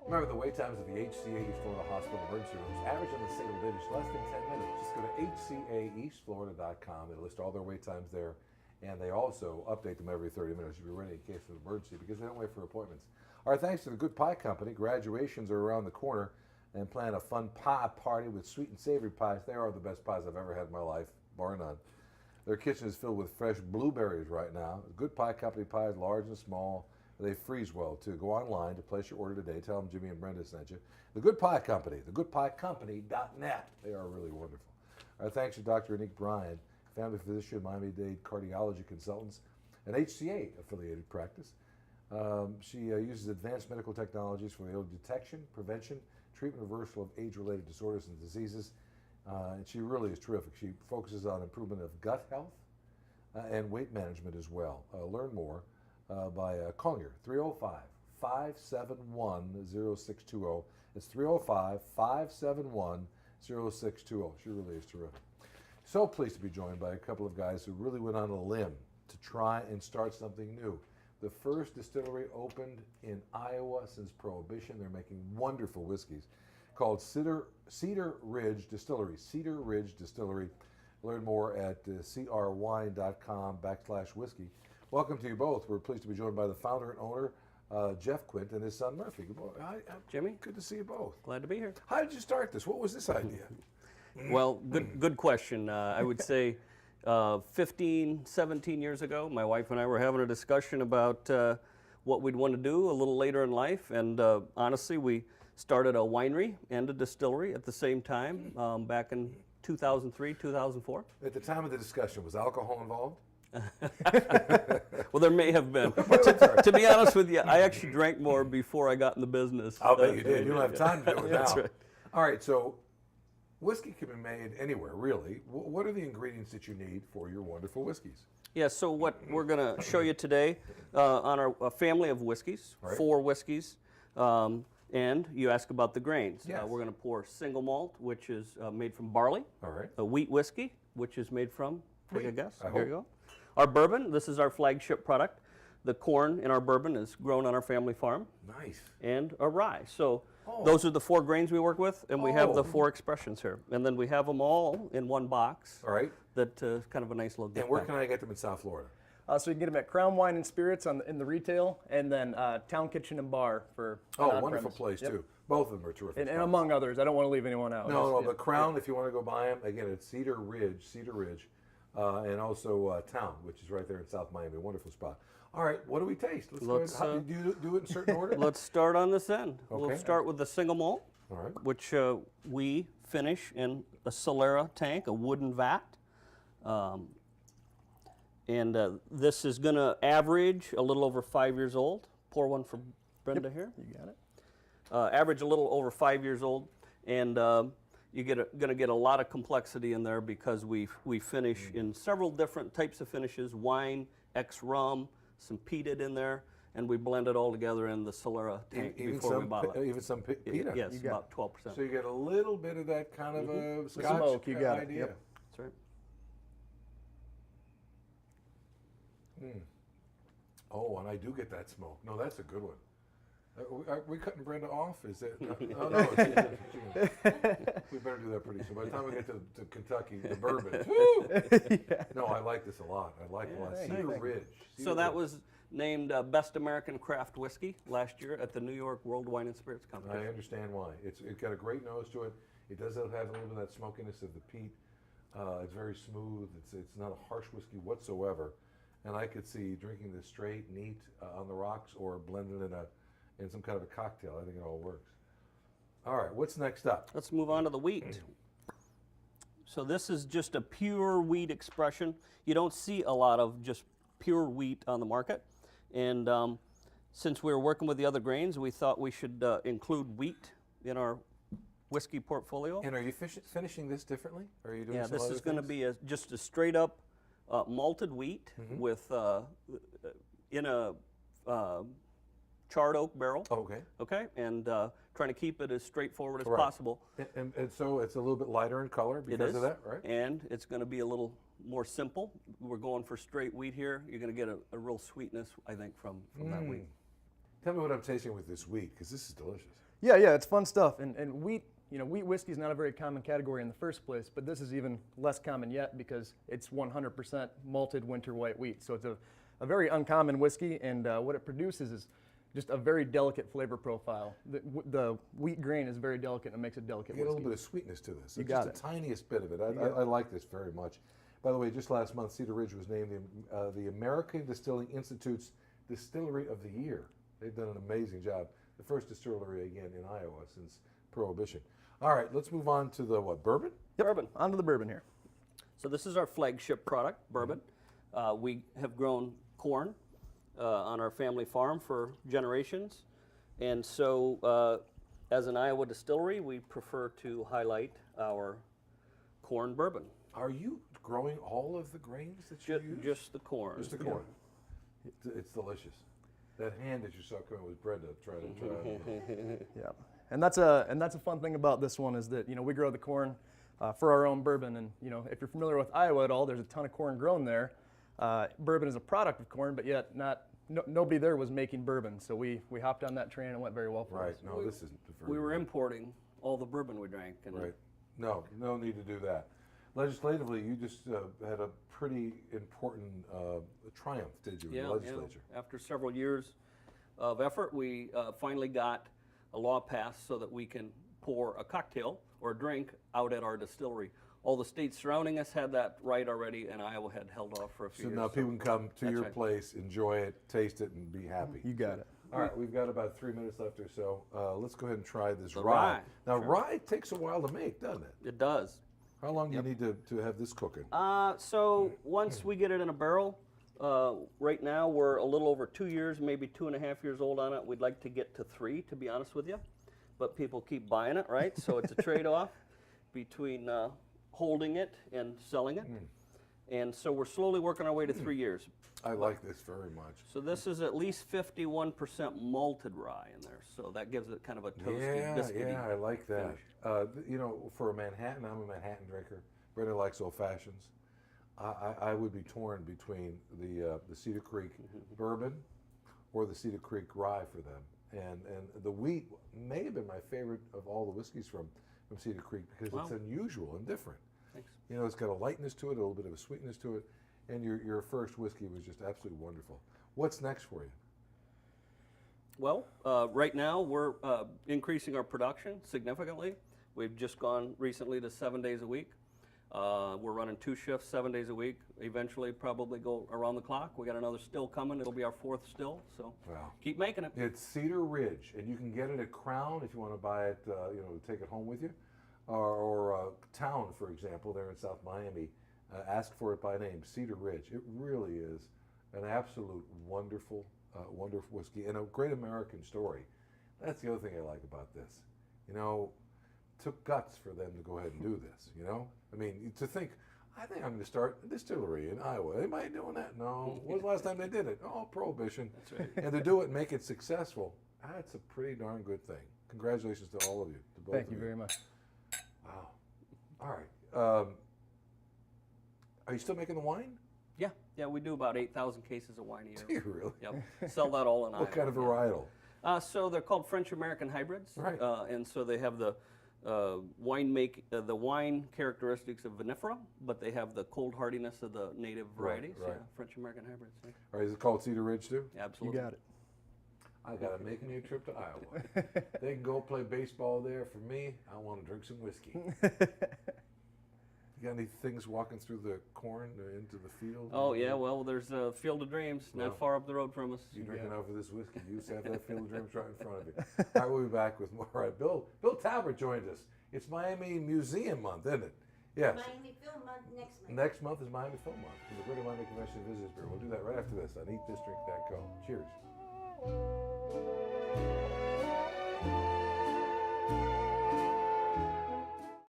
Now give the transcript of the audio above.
Remember, the wait times at the HCA East Florida Hospital emergency rooms average in the single digits, less than 10 minutes. Just go to hcaeastflorida.com. It'll list all their wait times there, and they also update them every 30 minutes. You'll be ready in case of an emergency because they don't wait for appointments. All right, thanks to the Good Pie Company. Graduations are around the corner, and plan a fun pie party with sweet and savory pies. They are the best pies I've ever had in my life, bar none. Their kitchen is filled with fresh blueberries right now. Good Pie Company pies, large and small. They freeze well, too. Go online to place your order today. Tell them Jimmy and Brenda sent you. The Good Pie Company, thegoodpiecompany.net. They are really wonderful. All right, thanks to Dr. Anique Bryan, family physician, Miami-Dade cardiology consultants, an HCA-affiliated practice. She uses advanced medical technologies for the early detection, prevention, treatment, reversal of age-related disorders and diseases. And she really is terrific. She focuses on improvement of gut health and weight management as well. Learn more by calling her, 305-571-0620. It's 305-571-0620. She really is terrific. So pleased to be joined by a couple of guys who really went on a limb to try and start something new. The first distillery opened in Iowa since Prohibition. They're making wonderful whiskeys called Cedar Ridge Distillery. Cedar Ridge Distillery. Learn more at crwine.com/whiskey. Welcome to you both. We're pleased to be joined by the founder and owner, Jeff Quint, and his son Murphy. Good morning. Hi, Jimmy. Good to see you both. Glad to be here. How did you start this? What was this idea? Well, good question. I would say 15, 17 years ago, my wife and I were having a discussion about what we'd want to do a little later in life, and honestly, we started a winery and a distillery at the same time back in 2003, 2004. At the time of the discussion, was alcohol involved? Well, there may have been. To be honest with you, I actually drank more before I got in the business. I'll bet you did. You don't have time to do it now. That's right. All right, so whiskey can be made anywhere, really. What are the ingredients that you need for your wonderful whiskeys? Yeah, so what we're going to show you today on our family of whiskeys, Right. 4 whiskeys, and you ask about the grains. Yes. We're going to pour single malt, which is made from barley. All right. A wheat whiskey, which is made from, take a Wheat, guess, I here you hope. go. Our bourbon, this is our flagship product. The corn in our bourbon is grown on our family farm. Nice. And a rye. So Oh. those are the 4 grains we work with, and we have the Oh. 4 expressions here. And then we have them all in one box. All right. That is kind of a nice little gift And where bag. can I get them in South Florida? So you can get them at Crown Wine and Spirits in the retail, and then Town Kitchen and Bar for Oh, on-premise. wonderful place, Yep. too. Both of them are terrific. And spots. among others, I don't want to leave anyone out. No, Yeah. but Crown, if you want to go buy them, again, it's Cedar Ridge, and also Town, which is right there in South Miami. Wonderful spot. All right, what do we taste? Let's, go ahead. Do you do it in certain order? Let's start on this end. Okay. We'll start with the single malt, All right. which we finish in a Solera tank, a wooden vat. This is going to average a little over 5 years old. Pour one for Brenda here. You got it. Average a little over 5 years old, and you're going to get a lot of complexity in there because we finish in several different types of finishes: wine, ex-rum, some peated in there, and we blend it all together in the Solera tank before we bottle it. Even some peanut. Yes, You got about 12%. So you get a little bit of that kind of a Scotch smoke, you got it, idea. yep. That's right. Oh, and I do get that smoke. No, that's a good one. Are we cutting Brenda off? Is it? No, we better do that pretty soon. By the time we get to Kentucky, the bourbon. Woo! No, I like this a lot. I like it a lot. thanks. Cedar Thank you. Ridge. So Cedar that Ridge. was named Best American Craft Whiskey last year at the New York World Wine and Spirits I Competition. understand why. It's got a great nose to it. It does have a little bit of that smokiness of the peat. It's very smooth. It's not a harsh whiskey whatsoever. And I could see drinking this straight, neat, on the rocks, or blended in some kind of a cocktail. I think it all works. All right, what's next up? Let's move on to the wheat. So this is just a pure wheat expression. You don't see a lot of just pure wheat on the market. And since we were working with the other grains, we thought we should include wheat in our whiskey portfolio. And are you finishing this differently? Or are you doing Yeah, some this other is going to things? be just a straight up malted wheat with in a charred oak barrel. Oh, okay. Okay, and trying to keep it as straightforward as Right. possible. And so it's a little bit lighter in color It because is, of that, right? and it's going to be a little more simple. We're going for straight wheat here. You're going to get a real sweetness, I think, from that wheat. Tell me what I'm tasting with this wheat, because this is delicious. Yeah, it's fun stuff. And wheat, wheat whiskey is not a very common category in the first place, but this is even less common yet because it's 100% malted winter white wheat. So it's a very uncommon whiskey, and what it produces is just a very delicate flavor profile. The wheat grain is very delicate and it makes it delicate You get a whiskey. little bit of sweetness to this. You It's got just it. the tiniest bit of it. I like this very much. By the way, just last month, Cedar Ridge was named the American Distilling Institute's Distillery of the Year. They've done an amazing job. The first distillery, again, in Iowa since Prohibition. All right, let's move on to the bourbon? Yep. Bourbon. Onto the bourbon here. So this is our flagship product, bourbon. We have grown corn on our family farm for generations. And so as an Iowa distillery, we prefer to highlight our corn bourbon. Are you growing all of the grains that you use? Just the corn. Just the corn. It's delicious. That hand that you saw coming was Brenda trying to. Yeah, and that's a fun thing about this one is that we grow the corn for our own bourbon, and if you're familiar with Iowa at all, there's a ton of corn grown there. Bourbon is a product of corn, but yet nobody there was making bourbon, so we hopped on that train and it went very well for Right. us. No, this isn't. We were importing all the bourbon we drank. And Right. No need to do that. Legislatively, you just had a pretty important triumph, did you, in the legislature? After several years of effort, we finally got a law passed so that we can pour a cocktail or a drink out at our distillery. All the states surrounding us had that right already, and Iowa had held off for a few So years. now people can come to your right. place, enjoy it, taste it, and be happy. You got it. All right, we've got about 3 minutes left or so. Let's go ahead and try this The rye. rye, Now, rye takes a while to make, doesn't it? It does. How long do you need to have this cooking? So once we get it in a barrel, right now we're a little over 2 years, maybe 2.5 years old on it. We'd like to get to 3, to be honest with you. But people keep buying it, right? So it's a trade-off between holding it and selling it. And so we're slowly working our way to 3 years. I like this very much. So this is at least 51% malted rye in there. So that gives it kind of a toasty, biscuity. Yeah, I like that. finish. For a Manhattan, I'm a Manhattan drinker. Brenda likes old fashions. I would be torn between the Cedar Creek bourbon or the Cedar Creek rye for them. And the wheat may have been my favorite of all the whiskeys from Cedar Creek because it's unusual and different. Thanks. It's got a lightness to it, a little bit of a sweetness to it, and your first whiskey was just absolutely wonderful. What's next for you? Well, right now we're increasing our production significantly. We've just gone recently to 7 days a week. We're running 2 shifts, 7 days a week. Eventually, probably go around the clock. We got another still coming. It'll be our 4th still. So Wow. keep making it. It's Cedar Ridge, and you can get it at Crown if you want to buy it, to take it home with you, or Town, for example, there in South Miami. Ask for it by name, Cedar Ridge. It really is an absolute wonderful, wonderful whiskey and a great American story. That's the other thing I like about this. Took guts for them to go ahead and do this. I mean, to think, I think I'm going to start a distillery in Iowa. Anybody doing that? No. When was the last time they did it? Oh, Prohibition. That's right. And to do it and make it successful, that's a pretty darn good thing. Congratulations to all of you. To both Thank of you very much. Wow. All right. Are you still making the wine? Yeah, we do about 8,000 cases of wine a year. Do you really? Yep. Sell that all in Iowa. What kind of varietal? So they're called French American hybrids. Right. And so they have the wine characteristics of vinifera, but they have the cold hardiness of the native varieties. right. Yeah, French American hybrids. Yeah. Or is it called Cedar Ridge too? You Absolutely. got it. I gotta make me a trip to Iowa. They can go play baseball there. For me, I want to drink some whiskey. You got any things walking through the corn into the field? Oh yeah, well there's a Field of Dreams Well, not far up the road from us. You drinking enough of this whiskey? You used to have that Field of Dreams right in front of you. All right, we'll be back with more. All right, Bill Talbert joined us. It's Miami Museum Month, isn't it? Yes. Miami Film Month next month. Next month is Miami Film Month. The Greater Miami Convention and Visitors Bureau. We'll do that right after this on EatThis, Drink That, Co. Cheers.